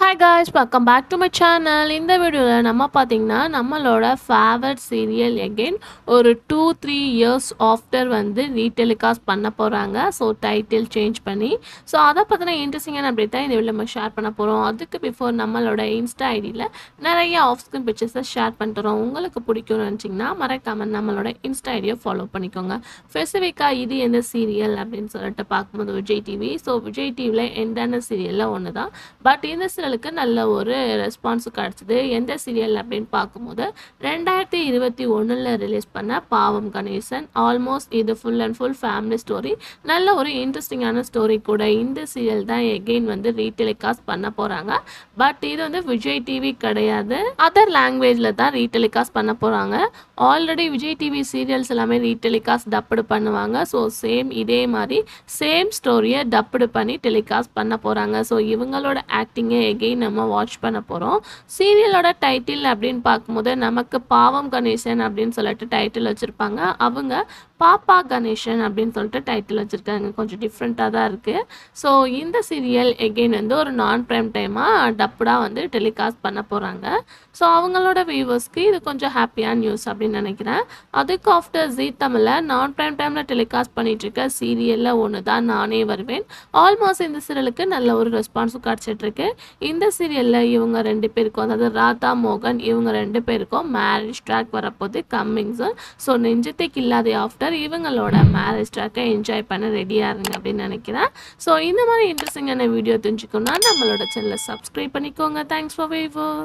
Hi guys, welcome back to my channel. இந்த வீடியோல நம்ம பாத்தீங்கன்னா நம்மளோட ஃபேவரட் சீரியல் again ஒரு 2-3 years after வந்து ரீடெலிகாஸ்ட் பண்ண போறாங்க. ஸோ டைட்டில் சேஞ்ச் பண்ணி ஸோ அதை பற்றின இன்ட்ரெஸ்டிங்கான அப்டேட் தான் இந்த வீடியோ நம்ம ஷேர் பண்ண போகிறோம். அதுக்கு பிஃபோர் நம்மளோட இன்ஸ்டா ஐடியில் நிறைய ஆஃப் ஸ்க்ரீன் பிக்சர்ஸை ஷேர் பண்ணிட்டுறோம். உங்களுக்கு பிடிக்கும்னு நினச்சிங்கன்னா மறக்காம நம்மளோட இன்ஸ்டா ஐடியை ஃபாலோ பண்ணிக்கோங்க. ஸ்பெசிஃபிக்காக இது எந்த சீரியல் அப்படின்னு சொல்லிட்டு பார்க்கும்போது விஜய் டிவி. ஸோ விஜய் டிவியில் எந்தான சீரியலில் ஒன்று தான். பட் இந்த சீரியலுக்கு நல்ல ஒரு ரெஸ்பான்ஸ் கிடச்சிது. எந்த சீரியல் அப்படின்னு பார்க்கும்போது 2021 ரிலீஸ் பண்ண பாவம் கணேசன். ஆல்மோஸ்ட் இது full and full family story. நல்ல ஒரு இன்ட்ரெஸ்டிங்கான ஸ்டோரி கூட. இந்த சீரியல் தான் எகெயின் வந்து ரீடெலிகாஸ்ட் பண்ண போகிறாங்க. பட் இது வந்து விஜய் டிவி கிடையாது, அதர் லாங்குவேஜில் தான் ரீடெலிகாஸ்ட் பண்ண போகிறாங்க. ஆல்ரெடி விஜய் டிவி சீரியல்ஸ் எல்லாமே ரீடெலிகாஸ்ட் டப்புடு பண்ணுவாங்க. ஸோ சேம் இதே மாதிரி சேம் ஸ்டோரியை டப்புடு பண்ணி டெலிகாஸ்ட் பண்ண போகிறாங்க. ஸோ இவங்களோட ஆக்டிங்கை எகெயின் நம்ம வாட்ச் பண்ண போகிறோம். சீரியலோட டைட்டில் அப்படின்னு பார்க்கும்போது நமக்கு பாவம் கணேசன் அப்படின்னு சொல்லிட்டு டைட்டில் வச்சுருப்பாங்க. அவங்க பாப்பா கணேசன் அப்படின்னு சொல்லிட்டு டைட்டில் வச்சுருக்காங்க. கொஞ்சம் டிஃப்ரெண்ட்டாக தான் இருக்குது. ஸோ இந்த சீரியல் எகெயின் வந்து ஒரு நான் ப்ரைம் டைமாக டப்புடாக வந்து டெலிகாஸ்ட் பண்ண போகிறாங்க. ஸோ அவங்களோட வியூவர்ஸ்க்கு இது கொஞ்சம் ஹாப்பியான நியூஸ் அப்படின்னு நினைக்கிறேன். அதுக்கு ஆஃப்டர் ஜீ தமிழில் நான் ப்ரைம் டைமில் டெலிகாஸ்ட் பண்ணிகிட்ருக்க சீரியலில் ஒன்று தான் நானே வருவேன். ஆல்மோஸ்ட் இந்த சீரியலுக்கு நல்ல ஒரு ரெஸ்பான்ஸும் கிடச்சிட்ருக்கு. இந்த சீரியலில் இவங்க 2 பேருக்கும், அதாவது ராதா மோகன், இவங்க 2 பேருக்கும் மேரேஜ் ட்ராக் வரப்போது கம்மிங் சூன். ஸோ நெஞ்சத்துக்கு இல்லாத ஆஃப்டர் இவங்களோட மேரேஜ் ட்ராக்கை என்ஜாய் பண்ண ரெடியாக இருங்க அப்படின்னு நினைக்கிறேன். ஸோ இந்த மாதிரி இன்ட்ரெஸ்டிங்கான வீடியோ தெரிஞ்சுக்கணும்னா நம்மளோட சேனலை சப்ஸ்கிரைப் பண்ணிக்கோங்க. Thanks for viewers.